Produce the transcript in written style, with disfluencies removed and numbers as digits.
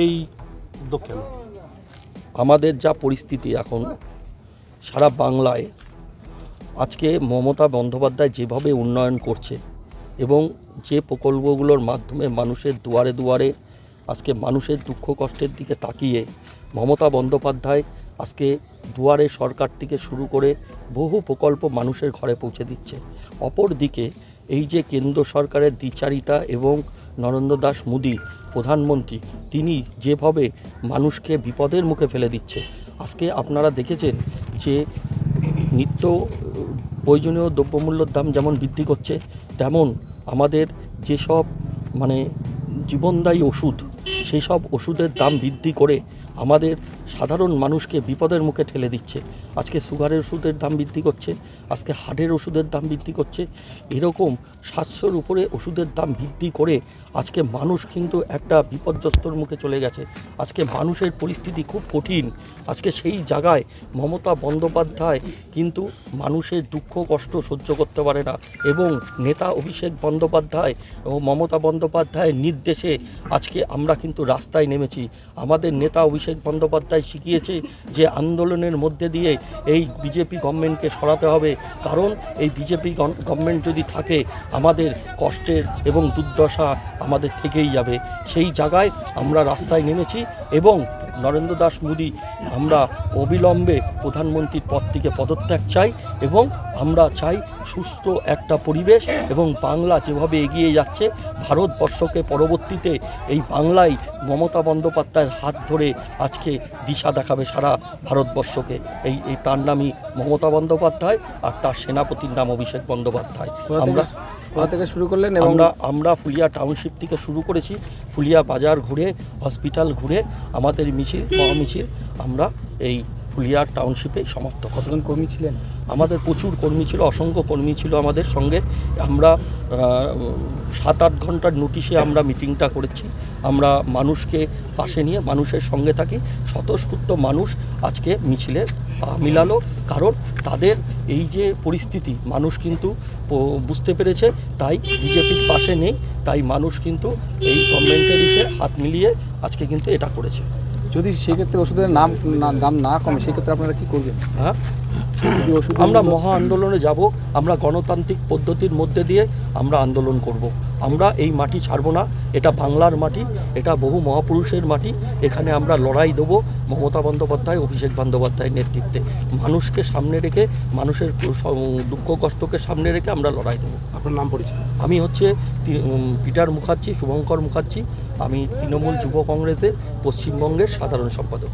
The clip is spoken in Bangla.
এই উদ্যোগ কেন? আমাদের যা পরিস্থিতি এখন সারা বাংলায়, আজকে মমতা বন্দ্যোপাধ্যায় যেভাবে উন্নয়ন করছে এবং যে প্রকল্পগুলোর মাধ্যমে মানুষের দুয়ারে দুয়ারে আজকে মানুষের দুঃখ কষ্টের দিকে তাকিয়ে মমতা বন্দ্যোপাধ্যায় আজকে দুয়ারে সরকার থেকে শুরু করে বহু প্রকল্প মানুষের ঘরে পৌঁছে দিচ্ছে। অপরদিকে এই যে কেন্দ্র সরকারের দ্বিচারিতা এবং নরেন্দ্র দাস মোদী প্রধানমন্ত্রী, তিনি যেভাবে মানুষকে বিপদের মুখে ফেলে দিচ্ছে। আজকে আপনারা দেখেছেন যে নিত্য প্রয়োজনীয় দ্রব্যমূল্যের দাম যেমন বৃদ্ধি করছে, তেমন আমাদের যেসব জীবনদায়ী ওষুধ, সেই সব ওষুধের দাম বৃদ্ধি করে আমাদের সাধারণ মানুষকে বিপদের মুখে ঠেলে দিচ্ছে। আজকে সুগারের ওষুধের দাম বৃদ্ধি করছে, আজকে হার্টের ওষুধের দাম বৃদ্ধি করছে। এরকম 700-র উপরে ওষুধের দাম বৃদ্ধি করে আজকে মানুষ কিন্তু একটা বিপর্যস্তর মুখে চলে গেছে। আজকে মানুষের পরিস্থিতি খুব কঠিন। আজকে সেই জায়গায় মমতা বন্দ্যোপাধ্যায় কিন্তু মানুষের দুঃখ কষ্ট সহ্য করতে পারে না এবং নেতা অভিষেক বন্দ্যোপাধ্যায় ও মমতা বন্দ্যোপাধ্যায়ের নির্দেশে আজকে আমরা কিন্তু রাস্তায় নেমেছি। আমাদের নেতা অভিষেক বন্দ্যোপাধ্যায় শিখিয়েছে যে আন্দোলনের মধ্যে দিয়ে এই বিজেপি গভর্নমেন্টকে সরাতে হবে, কারণ এই বিজেপি গভর্নমেন্ট যদি থাকে আমাদের কষ্টের এবং দুর্দশা আমাদের থেকেই যাবে। সেই জায়গায় আমরা রাস্তায় নেমেছি এবং নরেন্দ্র দাস মোদী আমরা অবিলম্বে প্রধানমন্ত্রীর পদ থেকে পদত্যাগ চাই এবং আমরা চাই সুস্থ একটা পরিবেশ এবং বাংলা যেভাবে এগিয়ে যাচ্ছে, ভারতবর্ষকে পরবর্তীতে এই বাংলায় মমতা বন্দ্যোপাধ্যায়ের হাত ধরে আজকে দিশা দেখাবে সারা ভারতবর্ষকে। এই তার নামই মমতা বন্দ্যোপাধ্যায় আর তার সেনাপতির নাম অভিষেক বন্দ্যোপাধ্যায়। থেকে শুরু করলেন? আমরা ফুলিয়া টাউনশিপ থেকে শুরু করেছি, ফুলিয়া বাজার ঘুরে, হসপিটাল ঘুরে আমাদের মহামিছিল আমরা এই ফুলিয়া টাউনশিপে সমাপ্ত। কতজন কর্মী ছিলেন? আমাদের প্রচুর কর্মী ছিল, অসংখ্য কর্মী ছিল আমাদের সঙ্গে। আমরা 7-8 ঘন্টার নোটিশে আমরা মিটিংটা করেছি। আমরা মানুষকে পাশে নিয়ে মানুষের সঙ্গে থাকি। স্বতঃস্ফূর্ত মানুষ আজকে মিছিলে পা মিলালো, কারণ তাদের এই যে পরিস্থিতি মানুষ কিন্তু বুঝতে পেরেছে, তাই বিজেপির পাশে নেই, তাই মানুষ কিন্তু এই গভর্নমেন্টের হাত মিলিয়ে আজকে কিন্তু এটা করেছে। যদি সেক্ষেত্রে ওষুধের দাম না কমে সেক্ষেত্রে আপনারা কী করবেন? হ্যাঁ, আমরা মহা আন্দোলনে যাব। আমরা গণতান্ত্রিক পদ্ধতির মধ্যে দিয়ে আমরা আন্দোলন করব। আমরা এই মাটি ছাড়ব না। এটা বাংলার মাটি, এটা বহু মহাপুরুষের মাটি। এখানে আমরা লড়াই দেবো মমতা বন্দ্যোপাধ্যায়, অভিষেক বন্দ্যোপাধ্যায়ের নেতৃত্বে। মানুষকে সামনে রেখে, মানুষের দুঃখ কষ্টকে সামনে রেখে আমরা লড়াই দেবো। আপনার নাম পরিচয়? আমি পিটার মুখার্জি, শুভঙ্কর মুখার্জি। আমি তৃণমূল যুব কংগ্রেসের পশ্চিমবঙ্গের সাধারণ সম্পাদক।